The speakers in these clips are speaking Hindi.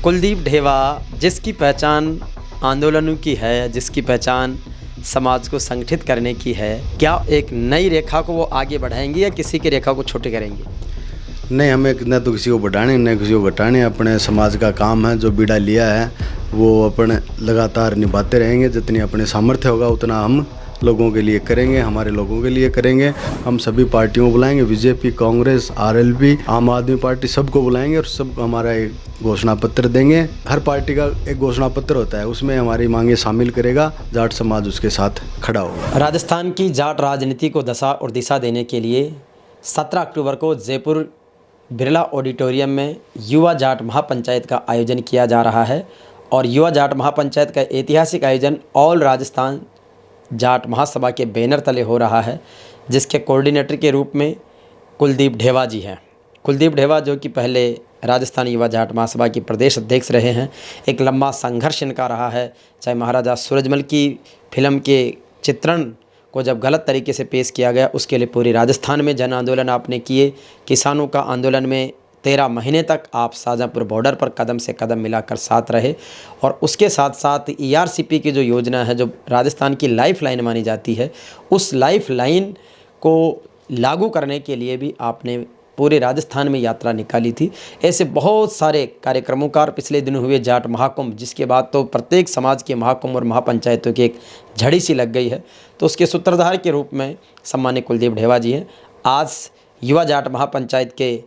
कुलदीप ढेवा जिसकी पहचान आंदोलनों की है, जिसकी पहचान समाज को संगठित करने की है, क्या एक नई रेखा को वो आगे बढ़ाएंगे या किसी की रेखा को छोटी करेंगे? नहीं, हमें न तो किसी को बढ़ाने न किसी को घटाने। अपने समाज का काम है, जो बीड़ा लिया है वो अपन लगातार निभाते रहेंगे। जितनी अपने सामर्थ्य होगा उतना हम लोगों के लिए करेंगे, हमारे लोगों के लिए करेंगे। हम सभी पार्टियों को बुलाएंगे, बीजेपी, कांग्रेस, आरएलपी, आम आदमी पार्टी, सबको बुलाएंगे और सब हमारा एक घोषणा पत्र देंगे। हर पार्टी का एक घोषणा पत्र होता है, उसमें हमारी मांगे शामिल करेगा। जाट समाज उसके साथ खड़ा होगा। राजस्थान की जाट राजनीति को दशा और दिशा देने के लिए 17 अक्टूबर को जयपुर बिरला ऑडिटोरियम में युवा जाट महापंचायत का आयोजन किया जा रहा है। और युवा जाट महापंचायत का ऐतिहासिक आयोजन ऑल राजस्थान जाट महासभा के बैनर तले हो रहा है, जिसके कोऑर्डिनेटर के रूप में कुलदीप ढेवा जी हैं। कुलदीप ढेवा जो कि पहले राजस्थान युवा जाट महासभा के प्रदेश अध्यक्ष रहे हैं। एक लंबा संघर्ष इनका रहा है, चाहे महाराजा सूरजमल की फिल्म के चित्रण को जब गलत तरीके से पेश किया गया, उसके लिए पूरी राजस्थान में जन आंदोलन आपने किए। किसानों का आंदोलन में 13 महीने तक आप शाहजहाँपुर बॉर्डर पर कदम से कदम मिलाकर साथ रहे। और उसके साथ साथ ईआरसीपी की जो योजना है, जो राजस्थान की लाइफ लाइन मानी जाती है, उस लाइफ लाइन को लागू करने के लिए भी आपने पूरे राजस्थान में यात्रा निकाली थी। ऐसे बहुत सारे कार्यक्रमों का पिछले दिन हुए जाट महाकुंभ, जिसके बाद तो प्रत्येक समाज के महाकुंभ और महापंचायतों की एक झड़ी सी लग गई है। तो उसके सूत्रधार के रूप में सम्मानित कुलदीप ढेवा जी हैं। आज युवा जाट महापंचायत के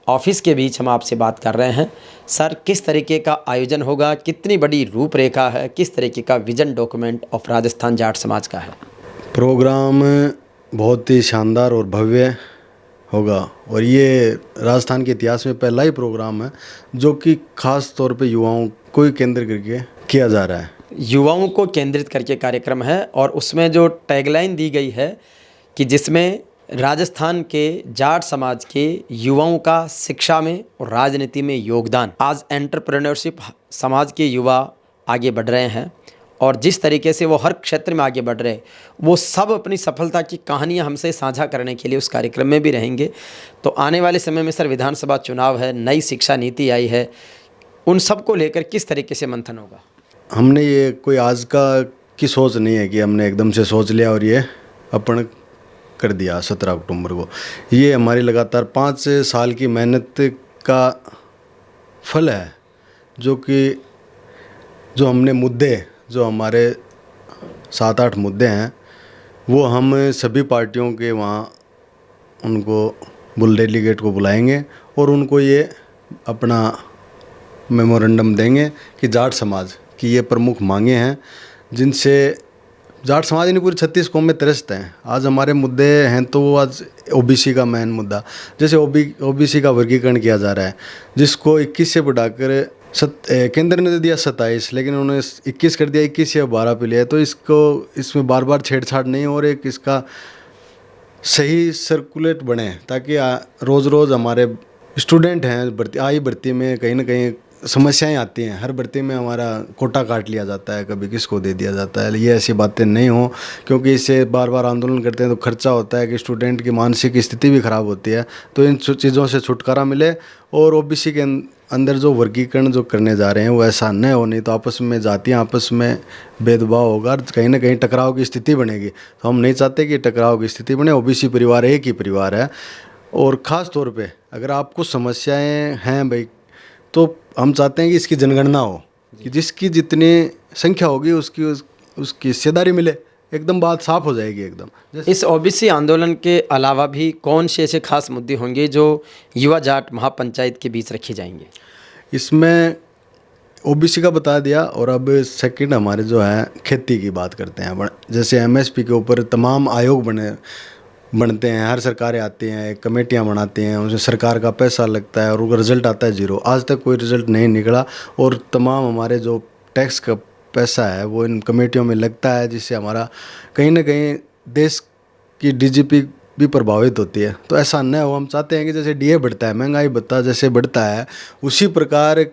ऑफिस के बीच हम आपसे बात कर रहे हैं। सर, किस तरीके का आयोजन होगा, कितनी बड़ी रूपरेखा है, किस तरीके का vision document of Rajasthan Jat समाज का है? प्रोग्राम बहुत ही शानदार और भव्य होगा और ये राजस्थान के इतिहास में पहला ही प्रोग्राम है जो कि खास तौर पे युवाओं को ही केंद्र करके किया जा रहा है। युवाओं को केंद्रित करके कार्यक्रम है और उसमें जो टैगलाइन दी गई है कि जिसमें राजस्थान के जाट समाज के युवाओं का शिक्षा में और राजनीति में योगदान। आज एंटरप्रेन्योरशिप समाज के युवा आगे बढ़ रहे हैं और जिस तरीके से वो हर क्षेत्र में आगे बढ़ रहे हैं, वो सब अपनी सफलता की कहानियां हमसे साझा करने के लिए उस कार्यक्रम में भी रहेंगे। तो आने वाले समय में सर विधानसभा चुनाव है, नई शिक्षा नीति आई है, उन सब को लेकर किस तरीके से मंथन होगा? हमने ये कोई आज का की सोच नहीं है कि हमने एकदम से सोच लिया और ये अपन कर दिया 17 अक्टूबर को। ये हमारी लगातार 5 साल की मेहनत का फल है, जो हमने मुद्दे, जो हमारे 7-8 मुद्दे हैं, वो हम सभी पार्टियों के वहाँ उनको डेलीगेट को बुलाएंगे और उनको ये अपना मेमोरेंडम देंगे कि जाट समाज की ये प्रमुख मांगे हैं, जिनसे जाट समाज नहीं पूरी 36 कौम में त्रस्त हैं। आज हमारे मुद्दे हैं तो वो आज ओबीसी का मेन मुद्दा, जैसे ओबीसी का वर्गीकरण किया जा रहा है, जिसको 21 से बढ़ाकर केंद्र ने दे दिया 27, लेकिन उन्होंने 21 कर दिया, 21 या 12 पे लिया। तो इसमें बार बार छेड़छाड़ नहीं हो और एक इसका सही सर्कुलेट बने, ताकि रोज़ रोज़ हमारे स्टूडेंट हैं भर्ती में कहीं ना कहीं समस्याएं आती हैं। हर भर्ती में हमारा कोटा काट लिया जाता है, कभी किसको दे दिया जाता है। ये ऐसी बातें नहीं हो, क्योंकि इससे बार बार आंदोलन करते हैं तो खर्चा होता है कि स्टूडेंट की मानसिक स्थिति भी खराब होती है। तो इन चीज़ों से छुटकारा मिले और ओबीसी के अंदर जो वर्गीकरण जो करने जा रहे हैं वो ऐसा न हो, नहीं तो आपस में जातियाँ आपस में भेदभाव होगा, कहीं ना कहीं टकराव की स्थिति बनेगी। तो हम नहीं चाहते कि टकराव की स्थिति बने। ओबीसी परिवार एक ही परिवार है और ख़ास तौर पे अगर आपको समस्याएं हैं भाई, तो हम चाहते हैं कि इसकी जनगणना हो, कि जिसकी जितनी संख्या होगी उसकी हिस्सेदारी मिले। एकदम बात साफ हो जाएगी एकदम। इस ओबीसी आंदोलन के अलावा भी कौन से ऐसे खास मुद्दे होंगे जो युवा जाट महापंचायत के बीच रखे जाएंगे? इसमें ओबीसी का बता दिया और अब सेकंड हमारे जो है खेती की बात करते हैं। जैसे एमएसपी के ऊपर तमाम आयोग बनते हैं, हर सरकारें आती हैं, कमेटियां बनाती हैं, उसमें सरकार का पैसा लगता है और उनका रिजल्ट आता है 0। आज तक कोई रिजल्ट नहीं निकला और तमाम हमारे जो टैक्स का पैसा है वो इन कमेटियों में लगता है, जिससे हमारा कहीं ना कहीं देश की डीजीपी भी प्रभावित होती है। तो ऐसा न हो। हम चाहते हैं कि जैसे डीए बढ़ता है, महंगाई भत्ता जैसे बढ़ता है, उसी प्रकार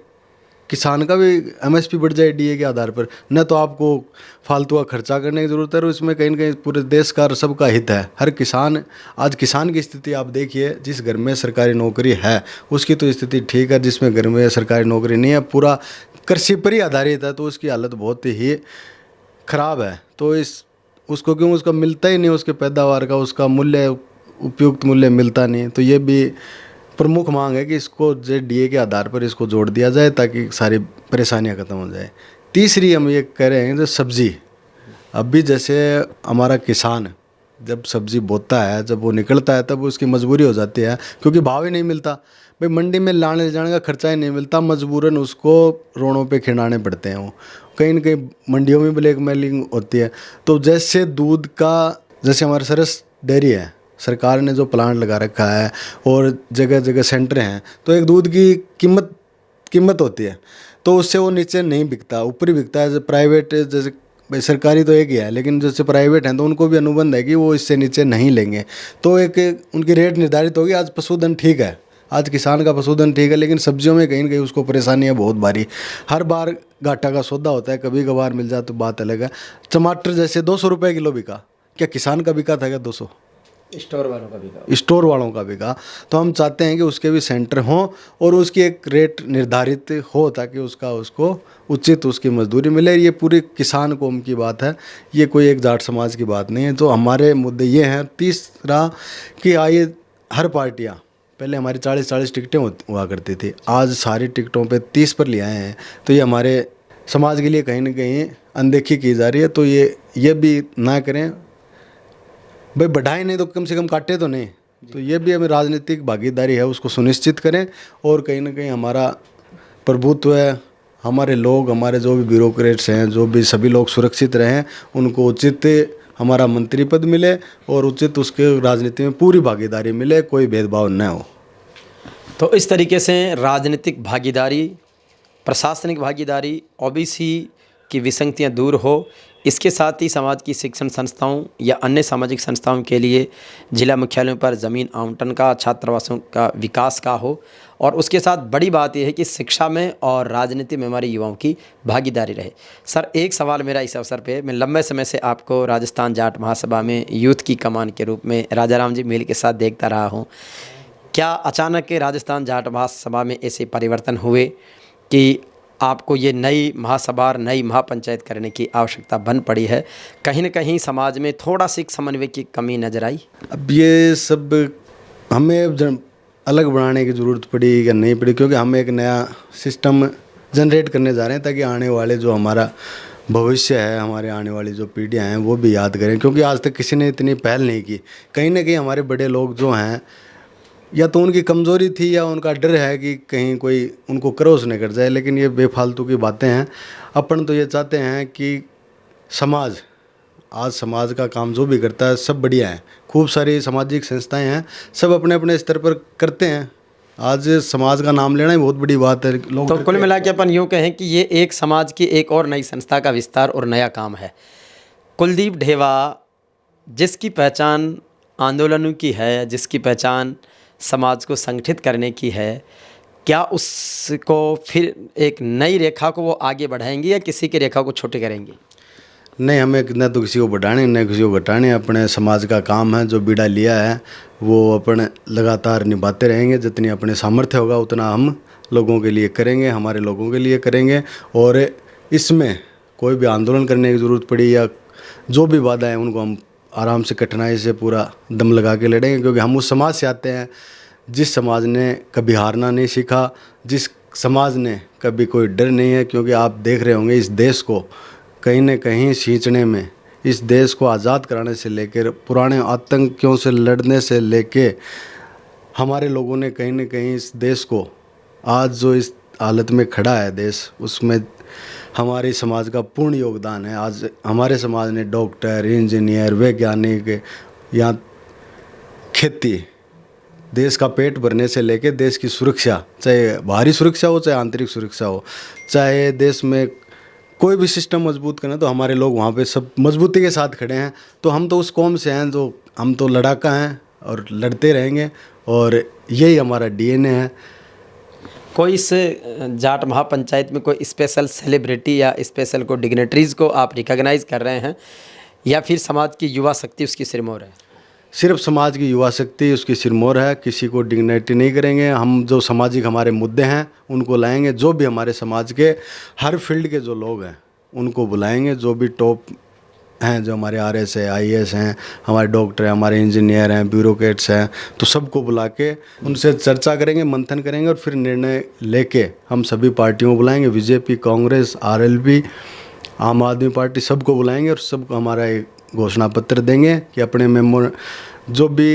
किसान का भी एमएसपी बढ़ जाए डीए के आधार पर, न तो आपको फालतू का खर्चा करने की ज़रूरत है, और इसमें कहीं ना कहीं पूरे देश का और सबका हित है। हर किसान, आज किसान की स्थिति आप देखिए, जिस घर में सरकारी नौकरी है उसकी तो स्थिति ठीक है, जिसमें घर में सरकारी नौकरी नहीं है, पूरा कृषि पर ही आधारित है, तो उसकी हालत बहुत ही ख़राब है। तो उसको क्यों, उसका मिलता ही नहीं, उसके पैदावार का उसका मूल्य, उपयुक्त मूल्य मिलता नहीं। तो ये भी प्रमुख मांग है कि इसको जो डीए के आधार पर इसको जोड़ दिया जाए, ताकि सारी परेशानियां खत्म हो जाए। तीसरी हम ये कह रहे हैं, जो सब्जी, अभी जैसे हमारा किसान जब सब्जी बोता है, जब वो निकलता है, तब उसकी मजबूरी हो जाती है, क्योंकि भाव ही नहीं मिलता भाई, मंडी में लाने ले जाने का खर्चा ही नहीं मिलता, मजबूरन उसको रोडों पे खिंडाने पड़ते हैं। वो कहीं ना कहीं मंडियों में ब्लैक मेलिंग होती है। तो जैसे दूध का, जैसे हमारे सरस डेयरी है, सरकार ने जो प्लांट लगा रखा है और जगह जगह सेंटर हैं, तो एक दूध की कीमत होती है, तो उससे वो नीचे नहीं बिकता, ऊपर ही बिकता है। जैसे प्राइवेट, जैसे भाई सरकारी तो एक ही है, लेकिन जैसे प्राइवेट हैं तो उनको भी अनुबंध है कि वो इससे नीचे नहीं लेंगे, तो एक उनकी रेट निर्धारित होगी। आज पशुधन ठीक है, आज किसान का पशुधन ठीक है, लेकिन सब्जियों में कहीं ना कहीं उसको परेशानी है बहुत भारी। हर बार घाटा का सौदा होता है, कभी कभार मिल जाए तो बात अलग है। टमाटर जैसे 200 रुपये किलो बिका, क्या किसान का बिका था क्या 200? स्टोर वालों का भी स्टोर वालों का बिका। तो हम चाहते हैं कि उसके भी सेंटर हों और उसकी एक रेट निर्धारित हो, ताकि उसको उचित उसकी मजदूरी मिले। ये पूरी किसान कौम की बात है, ये कोई एक जाट समाज की बात नहीं है। तो हमारे मुद्दे ये हैं। तीसरा कि आइए, हर पार्टियाँ, पहले हमारी 40-40 टिकटें हुआ करती थी, आज सारी टिकटों पे 30 पर ले आए हैं। तो ये हमारे समाज के लिए कहीं ना कहीं अनदेखी की जा रही है। तो ये भी ना करें भाई, बढ़ाए नहीं तो कम से कम काटे तो नहीं। तो ये भी हमें राजनीतिक भागीदारी है, उसको सुनिश्चित करें, और कहीं ना कहीं हमारा प्रभुत्व है, हमारे लोग, हमारे जो भी ब्यूरोक्रेट्स हैं, जो भी सभी लोग सुरक्षित रहें, उनको उचित हमारा मंत्री पद मिले और उचित उसके राजनीति में पूरी भागीदारी मिले, कोई भेदभाव न हो। तो इस तरीके से राजनीतिक भागीदारी, प्रशासनिक भागीदारी, ओबीसी की विसंगतियां दूर हो, इसके साथ ही समाज की शिक्षण संस्थाओं या अन्य सामाजिक संस्थाओं के लिए जिला मुख्यालयों पर ज़मीन आवंटन का, छात्रावासों का विकास का हो, और उसके साथ बड़ी बात यह है कि शिक्षा में और राजनीति में हमारे युवाओं की भागीदारी रहे। सर, एक सवाल मेरा इस अवसर पे, मैं लंबे समय से आपको राजस्थान जाट महासभा में यूथ की कमान के रूप में राजाराम जी मील के साथ देखता रहा हूँ। क्या अचानक के राजस्थान जाट महासभा में ऐसे परिवर्तन हुए कि आपको ये नई महासभा और नई महापंचायत करने की आवश्यकता बन पड़ी है? कहीं न कहीं समाज में थोड़ा सी समन्वय की कमी नजर आई? अब ये सब हमें अलग बनाने की ज़रूरत पड़ी या नहीं पड़ी, क्योंकि हम एक नया सिस्टम जनरेट करने जा रहे हैं, ताकि आने वाले जो हमारा भविष्य है, हमारे आने वाली जो पीढ़ियाँ हैं, वो भी याद करें। क्योंकि आज तक किसी ने इतनी पहल नहीं की। कहीं ना कहीं हमारे बड़े लोग जो हैं, या तो उनकी कमज़ोरी थी या उनका डर है कि कहीं कोई उनको क्रॉस न कर जाए, लेकिन ये बेफालतू की बातें हैं। अपन तो ये चाहते हैं कि आज समाज का काम जो भी करता है सब बढ़िया है, खूब सारी सामाजिक संस्थाएं हैं, सब अपने अपने स्तर पर करते हैं। आज समाज का नाम लेना ही बहुत बड़ी बात है। लोग तो कुल मिला के अपन यूँ कहें कि ये एक समाज की एक और नई संस्था का विस्तार और नया काम है। कुलदीप ढेवा, जिसकी पहचान आंदोलनों की है, जिसकी पहचान समाज को संगठित करने की है, क्या उसको फिर एक नई रेखा को वो आगे बढ़ाएंगे या किसी की रेखा को छोटे करेंगे? नहीं, हमें न तो किसी को बढ़ाने न किसी को घटाने, अपने समाज का काम है। जो बीड़ा लिया है वो अपन लगातार निभाते रहेंगे। जितनी अपने सामर्थ्य होगा उतना हम लोगों के लिए करेंगे, हमारे लोगों के लिए करेंगे। और इसमें कोई भी आंदोलन करने की ज़रूरत पड़ी या जो भी बाधा है, उनको हम आराम से, कठिनाई से पूरा दम लगा के लड़ेंगे। क्योंकि हम उस समाज से आते हैं जिस समाज ने कभी हारना नहीं सीखा, जिस समाज ने कभी कोई डर नहीं है। क्योंकि आप देख रहे होंगे, इस देश को कहीं न कहीं सींचने में, इस देश को आज़ाद कराने से लेकर, पुराने आतंकियों से लड़ने से लेके, हमारे लोगों ने कहीं न कहीं इस देश को आज जो इस हालत में खड़ा है देश, उसमें हमारे समाज का पूर्ण योगदान है। आज हमारे समाज ने डॉक्टर, इंजीनियर, वैज्ञानिक या खेती, देश का पेट भरने से लेके देश की सुरक्षा, चाहे बाहरी सुरक्षा हो चाहे आंतरिक सुरक्षा हो, चाहे देश में कोई भी सिस्टम मजबूत करना, तो हमारे लोग वहाँ पे सब मजबूती के साथ खड़े हैं। तो हम तो उस कौम से हैं, जो हम तो लड़ाका हैं और लड़ते रहेंगे, और यही हमारा डीएनए है। कोई इस जाट महापंचायत में कोई स्पेशल सेलिब्रिटी या स्पेशल को डिग्नेटरीज़ को आप रिकॉग्नाइज़ कर रहे हैं, या फिर समाज की युवा शक्ति उसकी सिरमौर है? सिर्फ समाज की युवा शक्ति उसकी सिरमौर है, किसी को डिग्निटी नहीं करेंगे हम। जो सामाजिक हमारे मुद्दे हैं उनको लाएंगे, जो भी हमारे समाज के हर फील्ड के जो लोग हैं उनको बुलाएंगे, जो भी टॉप हैं, जो हमारे RS है, IAS हैं, हमारे डॉक्टर हैं, हमारे इंजीनियर हैं, ब्यूरोक्रेट्स हैं, तो सबको बुला के उनसे चर्चा करेंगे, मंथन करेंगे और फिर निर्णय लेके हम सभी पार्टियों को बुलाएंगे, BJP, कांग्रेस, RLP, आम आदमी पार्टी, सबको बुलाएंगे और सबको हमारा एक घोषणा पत्र देंगे कि अपने मेंबर, जो भी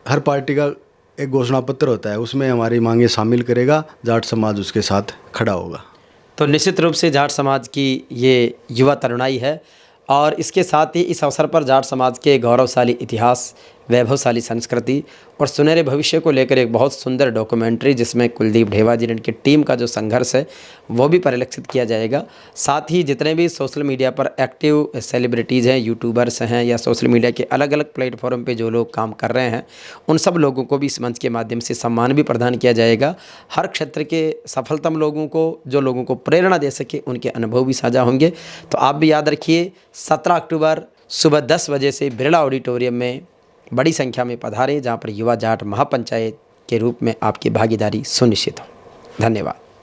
हर पार्टी का एक घोषणा पत्र होता है उसमें हमारी मांगे शामिल करेगा, जाट समाज उसके साथ खड़ा होगा। तो निश्चित रूप से जाट समाज की ये युवा तरुणाई है, और इसके साथ ही इस अवसर पर जाट समाज के गौरवशाली इतिहास, वैभवशाली संस्कृति और सुनहरे भविष्य को लेकर एक बहुत सुंदर डॉक्यूमेंट्री, जिसमें कुलदीप ढेवा जी उनकी टीम का जो संघर्ष है वो भी परिलक्षित किया जाएगा। साथ ही जितने भी सोशल मीडिया पर एक्टिव सेलिब्रिटीज़ हैं, यूट्यूबर्स हैं, या सोशल मीडिया के अलग अलग प्लेटफॉर्म पे जो लोग काम कर रहे हैं, उन सब लोगों को भी इस मंच के माध्यम से सम्मान भी प्रदान किया जाएगा। हर क्षेत्र के सफलतम लोगों को, जो लोगों को प्रेरणा दे सके, उनके अनुभव भी साझा होंगे। तो आप भी याद रखिए, 17 अक्टूबर सुबह 10 बजे से बिरला ऑडिटोरियम में बड़ी संख्या में पधारें, जहां पर युवा जाट महापंचायत के रूप में आपकी भागीदारी सुनिश्चित हो। धन्यवाद।